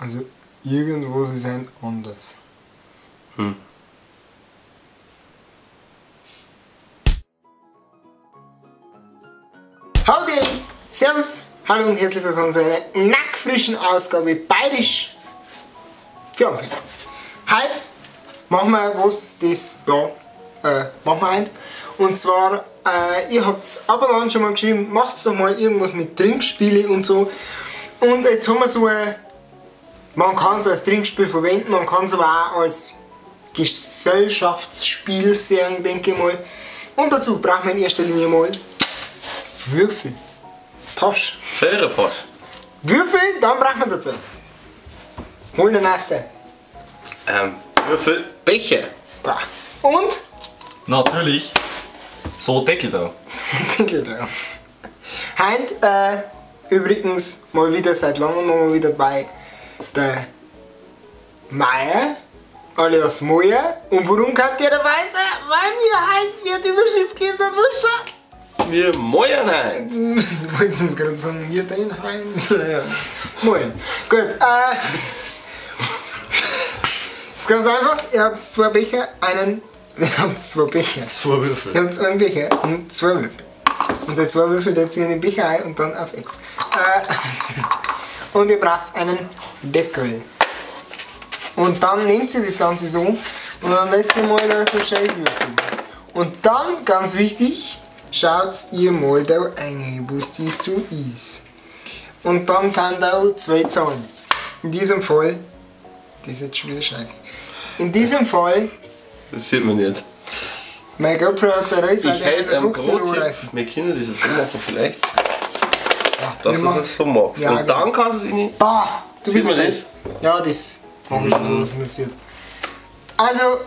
Also irgendwo sie sind anders. Howdy! Servus! Hallo und herzlich willkommen zu einer nackfrischen Ausgabe Bayerisch für Anfänger. Heute machen wir was, das, machen wir heute. Und zwar, ihr habt es ab und an schon mal geschrieben, macht doch mal irgendwas mit Trinkspiele und so. Und jetzt haben wir so ein, man kann es als Trinkspiel verwenden, man kann es aber auch als Gesellschaftsspiel sehen, denke ich mal. Und dazu brauchen wir in erster Linie mal Würfel. Pasch. Faire Pasch. Würfel, dann brauchen wir dazu. Hol eine Nasse. Würfel, Becher. Da. Und? Natürlich. So Deckel da. So ein Deckel da. Heute übrigens mal wieder seit langem mal wieder bei der Meier, alias Moja. Und warum kann der dabei sein? Weil wir heute die Überschrift gelesen haben. Wir moin halt. Ich wollte uns gerade sagen, wir den Hein. Naja. Moin. Gut, jetzt ganz einfach, ihr habt zwei Becher, ihr habt zwei Becher. Zwei Würfel. Ihr habt einen Becher und zwei Würfel. Und die zwei Würfel setzt ihr in den Becher ein und dann auf X. Und ihr braucht einen Deckel. Und dann nehmt ihr das Ganze so und dann letzt ihr mal da so schön würfeln. Und dann, ganz wichtig, schaut ihr mal da rein, was das so ist. Und dann sind da zwei Zahlen. In diesem Fall, das ist jetzt schon wieder scheiße. In diesem Fall, Das sieht man nicht. mein GoPro hat der Reis, weil Ich der hätte das am Wuchs noch Brot, reißen. wir können das so machen vielleicht, Ja, dass wir du machen- das so magst. Ja, Und genau. dann kannst du es in Bah, du Sieht bist man ein das? Ja, das mache ich schon, was man sieht. Also,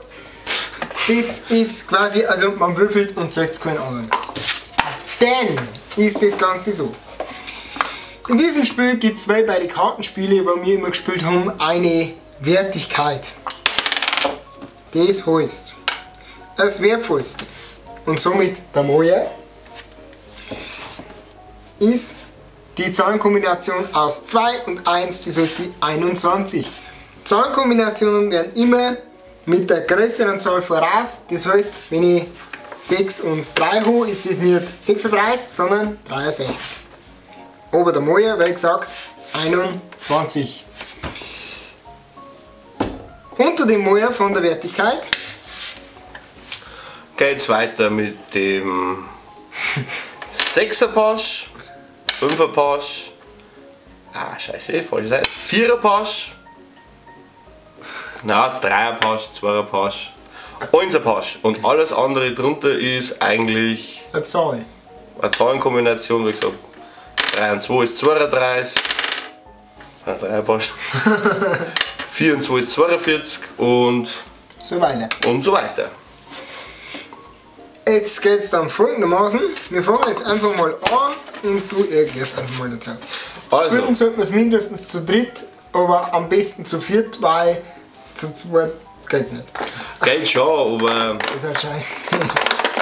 das ist quasi, also man würfelt und zeigt es keinen anderen. Denn ist das Ganze so. In diesem Spiel gibt es, weil bei den Kartenspielen, die wir immer gespielt haben, eine Wertigkeit. Das heißt, das Wertvollste und somit der Moja ist die Zahlenkombination aus 2 und 1, das heißt die 21. Zahlenkombinationen werden immer mit der größeren Zahl voraus, das heißt, wenn ich 6 und 3 habe, ist das nicht 36, sondern 63. Aber der Moja, wie gesagt, 21. Unter dem Moja von der Wertigkeit geht es weiter mit dem 6er Pasch, 5er Pasch, scheiße, falsche Seite, 4er Pasch, 3er Pasch, 2er Pasch, 1er Pasch und alles andere drunter ist eigentlich eine Zahl. eine Zahlenkombination, wie gesagt, 3 und 2 ist 32, 3er Pasch, 4 und 2 ist 42 und So weiter. so weiter. Jetzt geht es dann folgendermaßen. Wir fangen jetzt einfach mal an und du erklärst einfach mal dazu. Also. Spielen sollten wir es mindestens zu dritt, aber am besten zu viert, weil zu zweit geht's nicht. Geht schon, aber Das ist halt scheiße.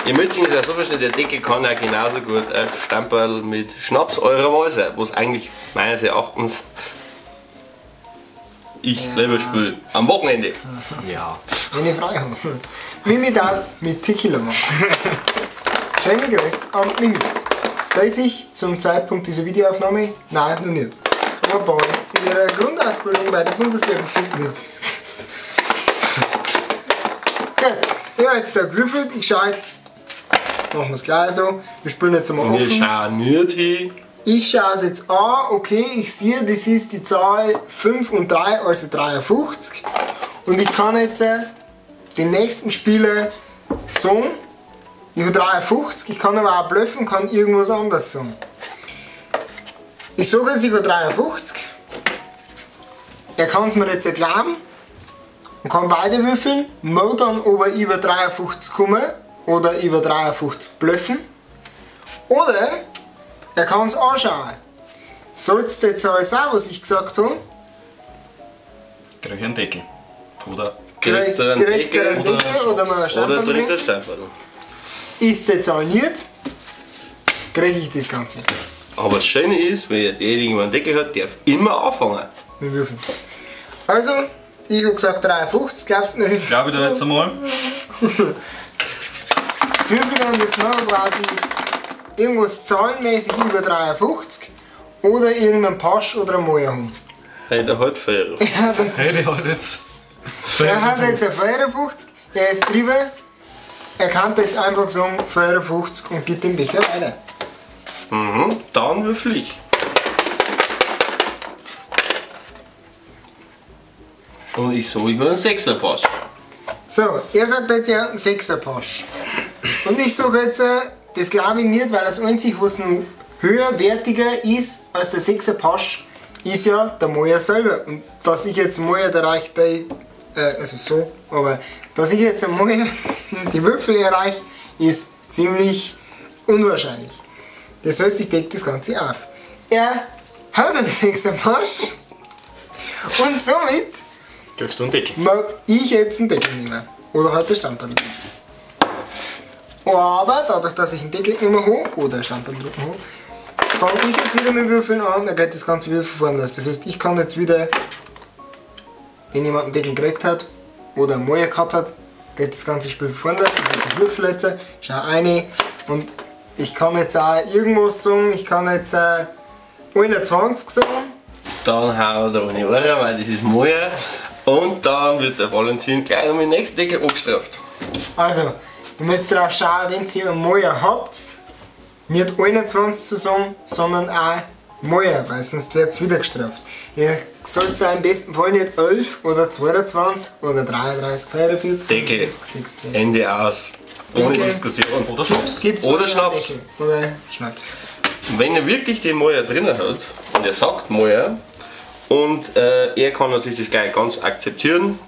ihr müsst es ja so verstehen, der Deckel kann ja genauso gut ein Stamperl mit Schnaps eurer Wahl sein, was eigentlich meines Erachtens ich lieber spiele. Am Wochenende. Ja. Wenn ich frei habe. Mimi darf mit Tequila machen. Schöne Grüße an Mimi. Da ist ich zum Zeitpunkt dieser Videoaufnahme, nein, noch nicht, aber bald in ihrer Grundausbildung bei der Bundeswehr befinden wird. Gut, ich habe jetzt da gewürfelt, ich schaue jetzt, machen wir es gleich so, wir spielen jetzt einmal Wir offen. schauen nicht hin. Ich schaue es jetzt an, okay, ich sehe, das ist die Zahl 5 und 3, also 53. Und ich kann jetzt dem nächsten Spieler sagen, ich habe 53, ich kann aber auch bluffen, kann irgendwas anderes sagen. Ich sage jetzt, ich habe 53. Er kann es mir jetzt erklären und kann beide würfeln, muss dann aber über 53 kommen oder über 53 bluffen. Oder er kann es anschauen. Sollst du jetzt alles auch, was ich gesagt habe, Krieg ich einen Deckel. Oder Kriegt er einen kriegt er einen Deckel Deckel oder mal einen oder Stempel trinkt er drin. Stempel. Ist die Zahl nicht, kriege ich das Ganze. Aber das Schöne ist, wenn derjenige, der einen Deckel hat, darf immer anfangen. Wir würfeln. Also, ich habe gesagt 53, glaubst du mir das? Glaube ich da jetzt einmal. Jetzt würfeln wir jetzt noch quasi irgendwas zahlenmäßig über 53 oder irgendeinen Pasch oder einen Moja haben. Hey, der hat 4. Er hat jetzt, Hey, die hat jetzt. er hat jetzt eine 54, er ist drüber. Er kann jetzt einfach sagen 54 und gibt den Becher weiter. Mhm, dann würfel ich. Und ich sage, ich will einen 6er Pass. So, er sagt jetzt ja einen 6er Pasch. Und ich sage jetzt, das glaube ich nicht, weil das einzige, was noch höherwertiger ist als der 6er Pasch, ist ja der Moja selber. Und dass ich jetzt Moja erreiche, also so, aber dass ich jetzt Moja die Würfel erreiche, ist ziemlich unwahrscheinlich. Das heißt, ich decke das Ganze auf. Er hat einen 6er Pasch und somit Kriegst du einen Deckel? mag ich jetzt einen Deckel nehmen. Oder halt ein Stamperl. Aber dadurch, dass ich einen Deckel nicht mehr habe oder ein Stamperl habe, fange ich jetzt wieder mit Würfeln an, dann geht das Ganze wieder von vorne los. Das heißt, ich kann jetzt wieder, wenn jemand einen Deckel gekriegt hat oder einen Moja gehabt hat, geht das ganze Spiel von vorne los. Das heißt, ich würfel jetzt, schau rein und ich kann jetzt auch irgendwas sagen, ich kann jetzt 21 sagen. Dann haut er ohne Ohren, weil das ist Moja. Und dann wird der Valentin gleich noch mit dem nächsten Deckel abgestraft. Also, wenn wir jetzt drauf schauen, wenn ihr einen Moja habt, nicht 21 zu sagen, sondern auch Moja, weil sonst wird es wieder gestraft. Ihr sollt im besten Fall nicht 11 oder 22 oder 33, 44, Deckel. 46, 60. Ende aus. Ohne Deckel. Diskussion. Oder Schnaps. Gibt's Oder einen Schnaps. Deckel? Oder Schnaps. Wenn er wirklich den Moja drin hat und er sagt Moja und er kann natürlich das gleich ganz akzeptieren,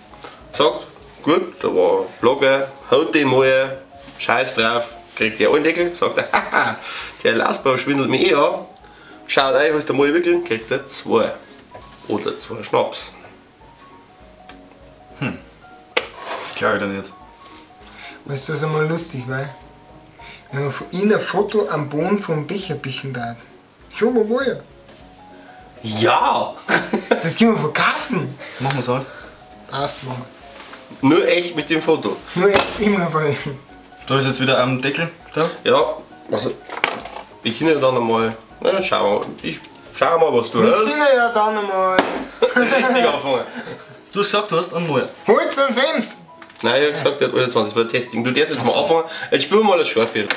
sagt, gut, da war Blogger, haut den Moja, scheiß drauf, kriegt er einen Deckel, sagt er, haha, der Lausbau schwindelt mich eh an, schaut ein, was der Moja wirklich, kriegt er 2 oder 2 Schnaps. Glaube ich da nicht. Weißt du, was einmal lustig war? Wenn man von ihnen ein Foto am Boden vom Becher bichen darf. Schau mal woher. Ja! Das können wir verkaufen. Machen wir es halt. Passt, Mann. Nur echt mit dem Foto. Nur echt immer dabei. Da ist jetzt wieder ein Deckel da. Ja, also ich kann ja dann einmal, na, schau mal, was du Wir hast. können ja dann einmal. Richtig anfangen. Du hast gesagt, du hast einen Moja. Holz und Senf. Nein, ich hab gesagt, er hat 21, das war Testing. Du darfst jetzt mal anfangen. Jetzt spielen wir mal das Scharfwild.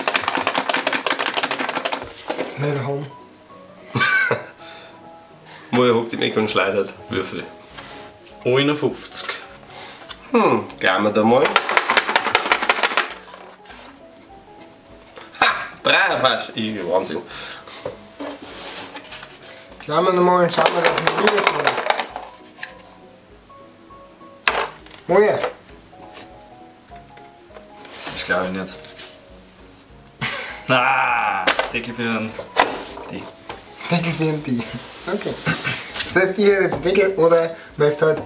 Nicht haben. Wo er hockt im Eck und schleudert Würfel. 51. Gleich wir da mal. Ha! 3er Pass. Wahnsinn. Schauen wir nochmal und schauen wir, dass wir rüberkommen. Woher? Das glaube ich nicht. Ah, Deckel für den. Die. Deckel für den Tee. Okay. Das heißt, ihr hättet jetzt einen Deckel oder müsst halt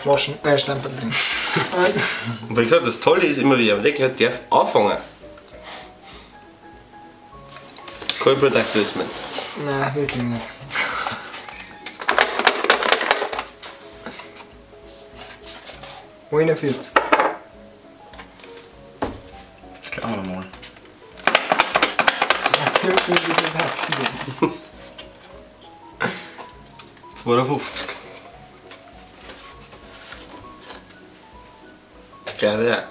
Flaschen, Stamperl drin. Und wie gesagt, das Tolle ist immer, wie er am Deckel hat, darf anfangen. Kein Product Placement. Nein, wirklich nicht. Das 'Schauen wir mal. ist jetzt Herzchen. 52. Glaube ja.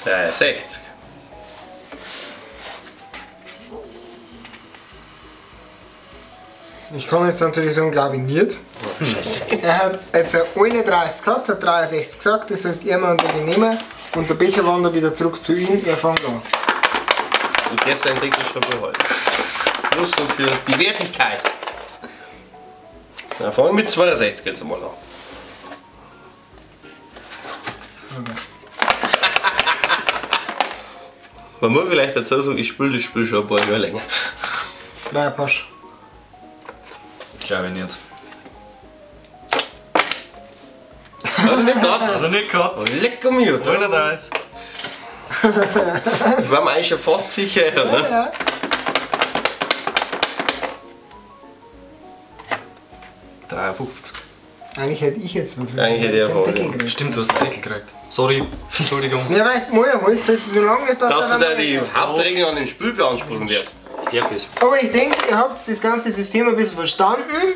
Ja, 60. Ich kann jetzt natürlich sagen, glaube ich nicht. Er hat jetzt 31 gehabt, hat 63 gesagt, das heißt, er muss einen Deckel nehmen und der Becher wandert wieder zurück zu ihm, er fängt an. Du darfst deinen Deckel schon behalten. Plus und für die Wertigkeit. Dann fangen wir mit 62 jetzt einmal an. Okay. Man muss vielleicht dazu sagen, ich spiele das Spiel schon ein paar Jahre länger. 3 Pasch. Glaube ich nicht. Hat er nicht gehabt? Hat er nicht gehabt. Oh, lecker mir, da. 39. Ich war mir eigentlich schon fast sicher. Ne? Ja. 53. Eigentlich hätte ich jetzt würfeln. Eigentlich hätte ich einen auch Deckel würfeln. gekriegt. Stimmt, du hast den Deckel gekriegt. Sorry, Entschuldigung. Ja, weißt du, Moja, holst du jetzt so lange nicht, Dass er du da dann die mal- Hauptregeln an dem Spiel beanspruchen wirst. Ich darf das. Aber ich denke, ihr habt das ganze System ein bisschen verstanden.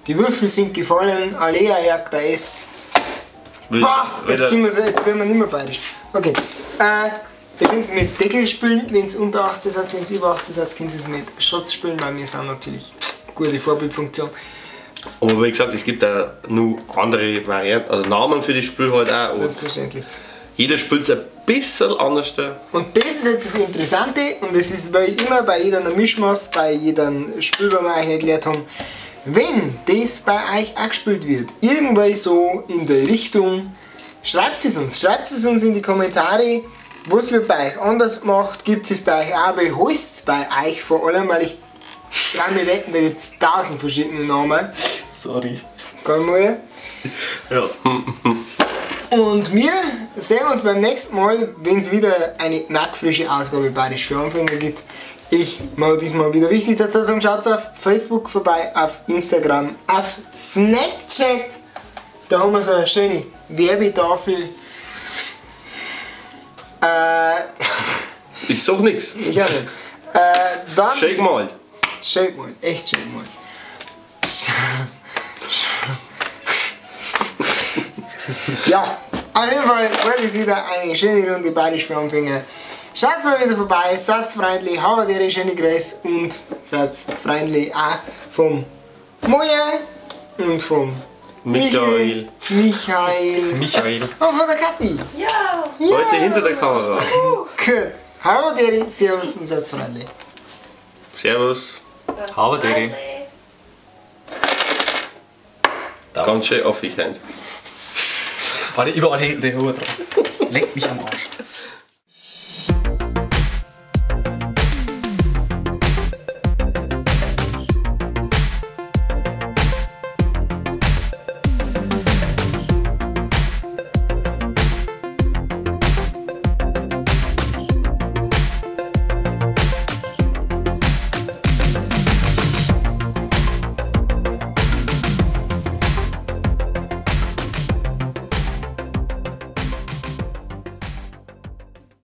Die Würfel sind gefallen, Alea jagt der Est. Bah, jetzt werden wir nicht mehr bayerisch. Okay. Ihr könnt es mit Deckel spielen, wenn es unter 18 seid, wenn es über 18 seid, könnt ihr es mit Schatz spielen, weil wir sind natürlich gute Vorbildfunktion. Aber wie gesagt, es gibt auch noch andere Varianten, also Namen für das Spiel halt auch. Und Selbstverständlich. jeder spielt es ein bisschen anders. Und das ist jetzt das Interessante und das ist wie immer bei jeder Mischmaß, bei jedem Spiel, das wir euch erklärt haben. Wenn das bei euch auch gespielt wird, irgendwie so in der Richtung, schreibt es uns in die Kommentare, was wird bei euch anders gemacht, gibt es bei euch auch, beholt es bei euch vor allem, weil ich kann mir wetten, da gibt es 1000 verschiedene Namen. Sorry. Kann mal. Ja. Und wir sehen uns beim nächsten Mal, wenn es wieder eine knackfrische Ausgabe Bayerisch für Anfänger gibt. Ich mache diesmal wieder wichtig dazu sagen, schaut auf Facebook vorbei, auf Instagram, auf Snapchat. Da haben wir so eine schöne Werbetafel. Ich sag nichts. Ich auch nicht. Dann Shake mal. Shake mal, echt shake mal. Ja, auf jeden Fall war das wieder eine schöne Runde Bayerisch für Anfänger. Schaut mal wieder vorbei, seid freundlich, habt ihre schöne Grüße und seid freundlich auch vom Moja und vom Michael. Michael. und von der Kathi. Ja! Heute hinter der Kamera. Gut, habt ihre Servus und seid freundlich. Servus. Habe Deri. Ganz schön affig. Warte, überall hängt der Hut dran. Lenkt mich am Arsch.